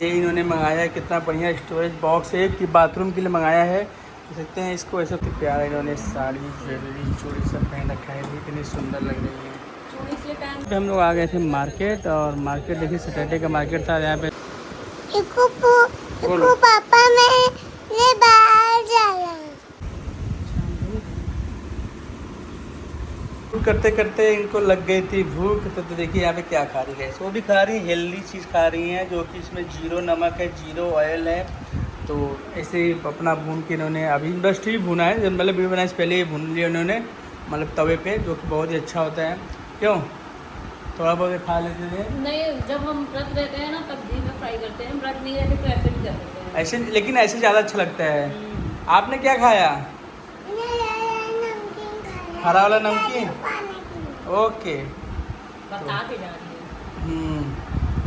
ये इन्होंने मंगाया है, कितना बढ़िया स्टोरेज बॉक्स है कि बाथरूम के लिए मंगाया है। देख सकते हैं इसको, ऐसा तो प्यारा इन्होंने साड़ी ज्वेलरी चूड़ी सब पहन रखा है, कितनी सुंदर लग रही है। हम लोग आ गए थे मार्केट, और मार्केट देखिए सैटरडे का मार्केट था यहाँ पे। पापा मैं बाहर जा रहा हूँ। करते करते इनको लग गई थी भूख, तो देखिए यहाँ पे क्या खा रही है। वो भी खा रही है, हेल्दी चीज़ खा रही हैं, जो कि इसमें 0 नमक है, 0 ऑयल है। तो ऐसे ही अपना भून के इन्होंने अभी जस्ट ही भुना है, मतलब भी बनाए पहले ही भून लिया उन्होंने, मतलब तवे पे, जो कि बहुत ही अच्छा होता है। क्यों थोड़ा बहुत खा लेते थे? नहीं, जब हम व्रत रहते हैं ना तब घी में फ्राई करते हैं, व्रत नहीं रहते तो ऐसे भी कर देते हैं ऐसे, लेकिन ऐसे ज़्यादा अच्छा लगता है। आपने क्या खाया? हरा वाला नमकीन। ओके, बता के जा रही है।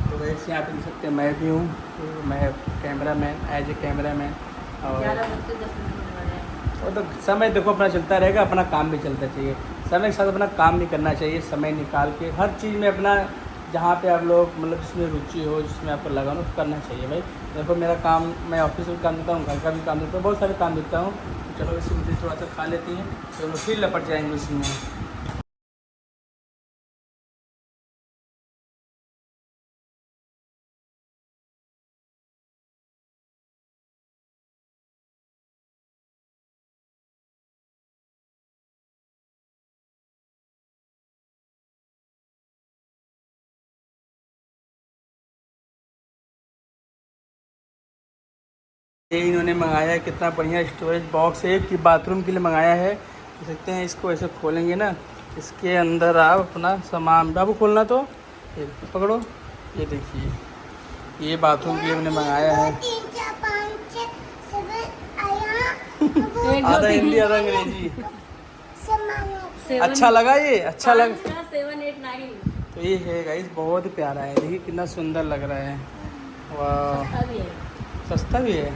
तो वैसे यहाँ पे देख सकते हैं मैं भी हूँ, तो मैं camera man, as a camera man. और 11:10 होने वाले हैं। वो तो समय देखो अपना चलता रहेगा, अपना काम भी चलता चाहिए, समय के साथ अपना काम भी करना चाहिए, समय निकाल के हर चीज़ में अपना, जहाँ पे आप लोग मतलब जिसमें रुचि हो, जिसमें आपको लगा हो, करना चाहिए भाई। देखो मेरा काम, मैं ऑफिस में काम देता हूँ, घर का भी काम देता हूँ, बहुत सारे काम देता हूँ। तो चलो इसी मुझे थोड़ा सा खा लेती हैं, तो लोग फिर लपट जाएंगे उसी में। ये इन्होंने मंगाया है, कितना बढ़िया स्टोरेज बॉक्स है कि बाथरूम के लिए मंगाया है। देख सकते हैं इसको, ऐसे खोलेंगे ना, इसके अंदर आप अपना सामान, बाबू खोलना तो ये पकड़ो, ये देखिए, ये बाथरूम के लिए मैंने मंगाया है। आधा हिंदी आधा अंग्रेजी। अच्छा लगा, ये अच्छा लगा। 7, 8, 9। तो ये है गाइस, बहुत ही प्यारा है, देखिए कितना सुंदर लग रहा है। वाह, सस्ता भी है,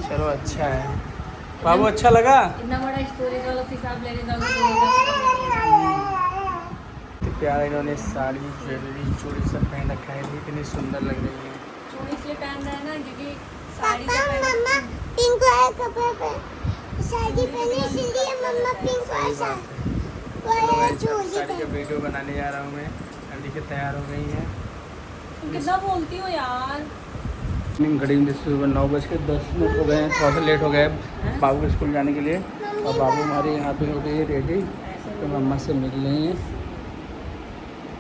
चलो अच्छा है। बाबू अच्छा लगा? इतना बड़ा स्टोरेज वाला हिसाब लेने जाओगे तो प्यारा इन्होंने साड़ी ज्वेलरी चूड़ी सब पहन रखा है, कितनी सुंदर लग रही है। चूड़ी इसलिए पहन रहा है ना क्योंकि साड़ी मम्मा पिंक वाला कपड़ा पे साड़ी पहनी, इसलिए मम्मा पिंक वाला साड़ी का वीडियो बनाने जा रहा हूँ मैं। अब देखिए तैयार हो गई है। कितना बोलती हो यार। घड़ी में सुबह 9:10 हो गए हैं, थोड़ा सा लेट हो गए बाबू के स्कूल जाने के लिए। और बाबू हमारे यहाँ पे हो गई है रेडी, तो मम्मा से मिल रही हैं।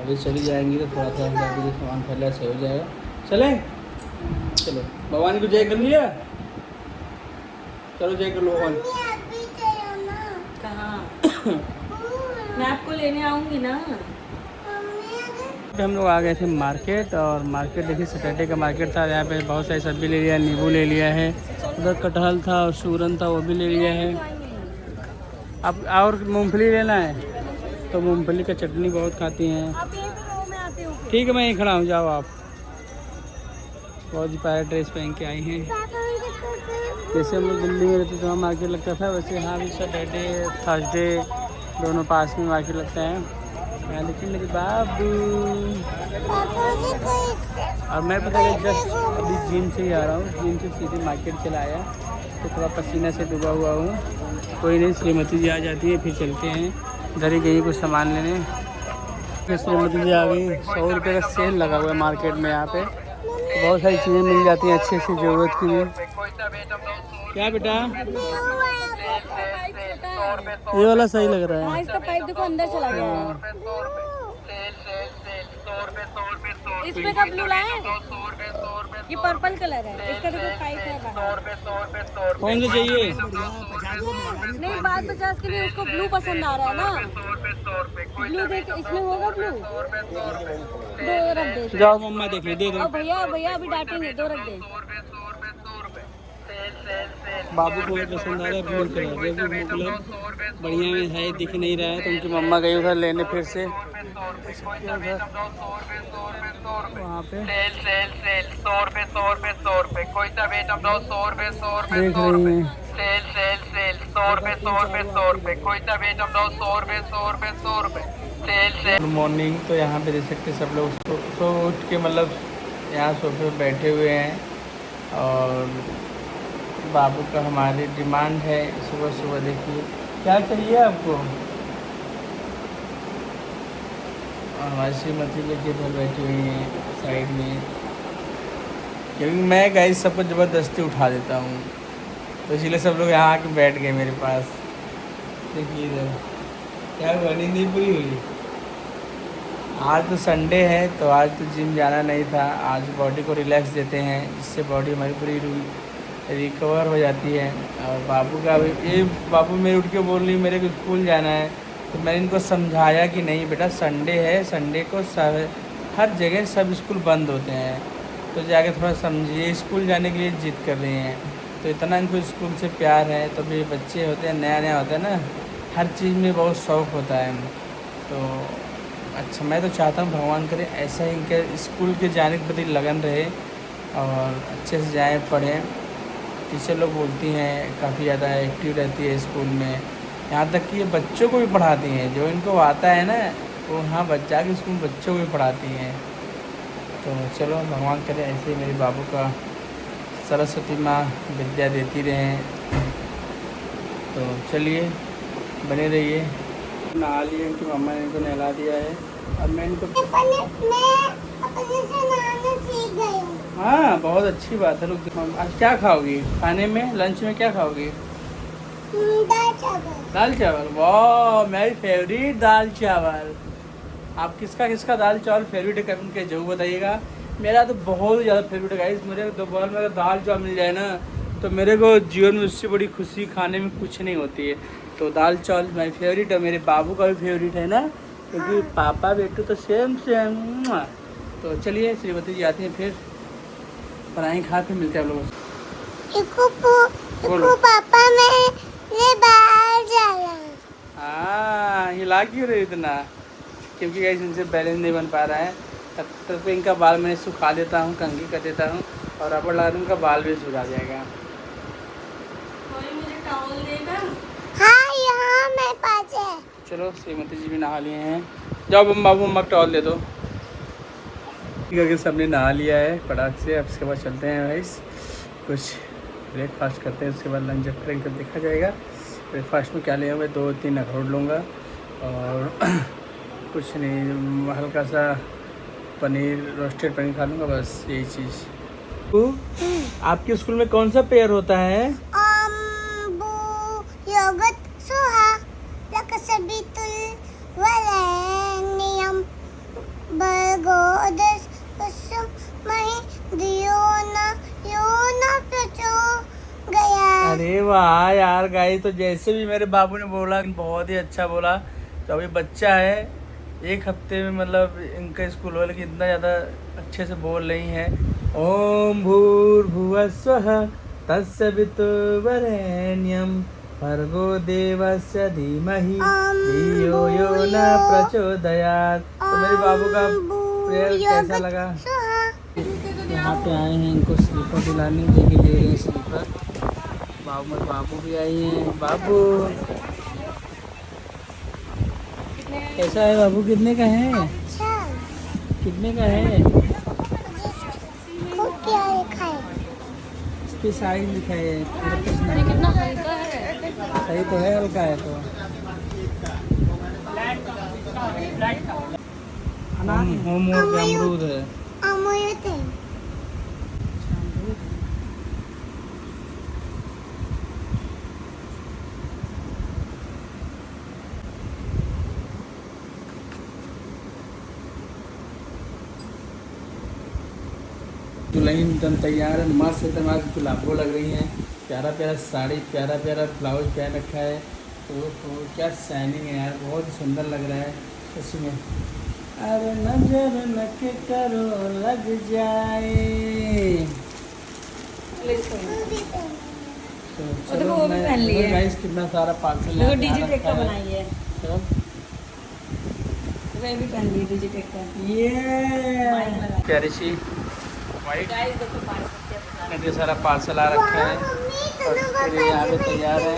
अभी चली जाएंगी तो थोड़ा सा अभी सामान पहले से हो जाएगा। चलें, चलो भगवान को जय कर लिया, चलो जय कर लो भगवान। कहाँ मैं आपको लेने आऊँगी ना। हम लोग आ गए थे मार्केट, और मार्केट देखिए सैटरडे का मार्केट था, यहाँ पे बहुत सारी सब्जी ले लिया, नींबू ले लिया है, उधर कटहल था और सूरन था, वो भी ले लिया है। अब और मूंगफली लेना है, तो मूंगफली का चटनी बहुत खाती हैं। ठीक है मैं यहीं खड़ा हूँ, जाओ आप। बहुत ही प्यारा ड्रेस पहन के आई हैं। जैसे हम लोग दिल्ली में रहते तो वहाँ मार्केट लगता था, वैसे यहाँ भी सैटरडे थर्सडे दोनों पास में मार्केट लगता है। लेकिन मेरी बाबू, और मैं पता है जस्ट अभी जिम से ही आ रहा हूँ, जिम से सीधे मार्केट चला आया, तो थोड़ा पसीना से डूबा हुआ हूँ। कोई नहीं, श्रीमती जी आ जाती है फिर चलते हैं। इधर ही गई कुछ सामान लेने, फिर श्रीमती जी आ गई। 100 रुपये का सेल लगा हुआ है मार्केट में, यहाँ पे बहुत सारी चीज़ें मिल जाती हैं अच्छी अच्छी ज़रूरत की भी। क्या बेटा, ये वाला सही लग रहा है। इसका पाइप देखो अंदर चला गया है। इसमें का ब्लू लाए, ये पर्पल कलर है, इसका देखो पाइप है बाहर। कौन सा चाहिए? नहीं, बात 50 के लिए उसको ब्लू पसंद आ रहा है ना। ब्लू देख, इसमें होगा ब्लू। 2 रख दे। जाओ मम्मा देख ले, दे दो। और भैया भैया अभी डांटेंगे, 2 रख दे। बाबू को पसंद आ रहा है ब्लू कलर, देखो ब्लू कलर बढ़िया में है, दिख नहीं रहा है, तो उनकी मम्मा गई उधर लेने फिर से। वहाँ पे देख रही हैं। Good morning. तो यहाँ पे देख सकते सब लोग सो उठ के, मतलब यहाँ सोफे पे बैठे हुए हैं, और बाबू का हमारी डिमांड है सुबह सुबह। देखिए क्या चाहिए आपको। और हमारी श्रीमती लेके इधर बैठी हुई हैं साइड में, क्योंकि मैं गाइस सबको ज़बरदस्ती उठा देता हूँ, तो इसलिए सब लोग यहाँ आके बैठ गए मेरे पास। देखिए इधर क्या हुआ, नींद नहीं पूरी हुई। आज तो संडे है तो आज तो जिम जाना नहीं था। आज बॉडी को रिलैक्स देते हैं, जिससे बॉडी हमारी पूरी रिकवर हो जाती है। और बाबू का भी, ये बाबू मेरे उठ के बोल रही मेरे को स्कूल जाना है, तो मैंने इनको समझाया कि नहीं बेटा संडे है, संडे को सब हर जगह सब स्कूल बंद होते हैं, तो जाके थोड़ा समझिए। स्कूल जाने के लिए जिद कर रही हैं, तो इतना इनको स्कूल से प्यार है। तो भी बच्चे होते हैं, नया नया होता है ना, हर चीज़ में बहुत शौक़ होता है। तो अच्छा, मैं तो चाहता हूँ भगवान करे ऐसा ही इनके स्कूल के जाने के प्रति लगन रहे और अच्छे से जाएँ पढ़ें। टीचर लोग बोलती हैं काफ़ी ज़्यादा एक्टिव रहती है स्कूल में, यहाँ तक कि ये बच्चों को भी पढ़ाती हैं। जो इनको आता है ना वो हाँ बच्चा के स्कूल बच्चों को भी पढ़ाती हैं। तो चलो भगवान करे ऐसे ही मेरे बाबू का सरस्वती माँ विद्या देती रहें। तो चलिए बने रहिए। नहा लिए, इनकी मम्मा ने इनको नहला दिया है और मैं इनको अपने से नहाना सीख गई हूँ। हाँ बहुत अच्छी बात है। रुक, आज क्या खाओगी खाने में, लंच में क्या खाओगी? दाल चावल। दाल चावल, वाह मेरी फेवरेट दाल चावल। आप किसका किसका दाल चावल फेवरेट है कमेंट के जरूर बताइएगा। मेरा तो बहुत ज़्यादा फेवरेट है गाइस। मेरे दोपहर में अगर दाल चावल मिल जाए ना तो मेरे को जीवन में उससे बड़ी खुशी खाने में कुछ नहीं होती है। तो दाल चावल मेरी फेवरेट है, मेरे बाबू का भी फेवरेट है ना, क्योंकि पापा बेटू तो सेम सेम। तो चलिए श्रीमती जी आती हैं, फिर बनाएंगे, खा फिर मिलते हैं आप लोगों से। इको पापा मैं बाहर जा रहा हूँ। हाँ हिला क्यों रही इतना? क्योंकि गाइस इनसे बैलेंस नहीं बन पा रहा है। तब तक पे इनका बाल मैं सुखा देता हूँ, कंघी कर देता हूँ और रबड़ लगा दूँ, इनका बाल भी सुखा जाएगा। कोई मुझे टॉवल देगा? हाँ यहाँ मेरे पास है। चलो श्रीमती जी भी नहा लिए हैं, जाओ बाबू मम्मा टॉवल दे दो। करके सबने नहा लिया है फटाक से। अब उसके बाद चलते हैं गाइस, कुछ ब्रेकफास्ट करते हैं, उसके बाद लंच जब करेंगे तब देखा जाएगा। ब्रेकफास्ट में क्या ले मैं 2-3 अखरोट लूँगा और कुछ नहीं, हल्का सा पनीर, रोस्टेड पनीर खा लूँगा, बस यही चीज़। आपके स्कूल में कौन सा पेयर होता है? योगत सुहा लकसबितुल वलेनियम बरगोदस कुसुम मही दियोना योना प्रचो गया। अरे वाह यार गाइस, तो जैसे भी मेरे बाबू ने बोला बहुत ही अच्छा बोला। तो अभी बच्चा है, एक हफ्ते में मतलब इनका स्कूल वाले कि इतना ज़्यादा अच्छे से बोल रही हैं। ओम भूर्भुवः स्वः तत्सवितुर्वरेण्यम भर्गो देवस्य धीमहि धियो यो न प्रचोदयात्। तो मेरे बाबू का प्रेयर कैसा लगा? यहाँ पे आए हैं इनको स्लीपर दिलाने के लिए, ले रहे हैं स्लीपर। बाबू भी आई हैं। बाबू कैसा है बाबू? कितने का है? अच्छा कितने का है? वो क्या लिखा है? इस पे साइज लिखा है, ये कितना हल्का है। सही तो है, हल्का है तो। होमवर्क अमरूद है। अमरूद है। दुल्हन एकदम तैयार है, मस्त एकदम आज गुलाबो लग रही हैं। प्यारा प्यारा साड़ी, प्यारा प्यारा ब्लाउज पहन रखा है। तो क्या शाइनिंग है यार, बहुत ही सुंदर लग रहा है सच में। अरे नजर न के करो लग जाए। तो चलो वो भी पहन ली है। गाइस कितना सारा पार्सल देखो डिजिटेक का बनाई है। मैं भी पहन ली डिजिटेक का। ये प्यारी सी वाइट गाइस देखो पार्सल इतने सारा पार्सल आ रखा है और उसके लिए यहाँ पे तैयार है।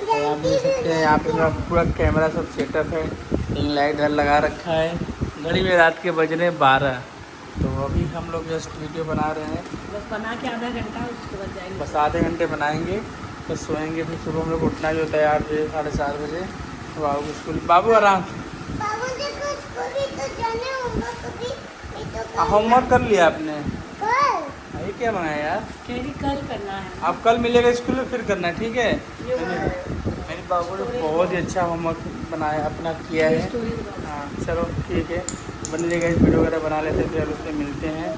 और आप देख सकते हैं यहाँ पे मेरा पूरा कैमरा सब सेटअप है, रिंग लाइट घर लगा रखा है। घड़ी में रात के बज रहे 12 तो अभी हम लोग जस्ट वीडियो बना रहे हैं, बस बना के आधा घंटा उसके बाद जाएंगे। बस आधे घंटे बनाएंगे तो सोएंगे, फिर सुबह हम लोग उठना भी होता है 8 बजे 4:30 बजे। बाबू को स्कूल, बाबू आराम। बाबू देखो स्कूल भी तो जाने होगा कभी, ये तो होमवर्क कर लिया आपने? कल ये क्या मंगाया यार? कह रही कल करना है। आप कल मिलेगा स्कूल में फिर करना, ठीक है? ये वाला मेरे बाबू ने बहुत ही अच्छा होमवर्क बनाया, अपना किया है। स्टोरी बताओ। हाँ चलो ठीक है, बन जाएगा, इस वीडियो वगैरह बना लेते हैं, फिर उससे मिलते हैं।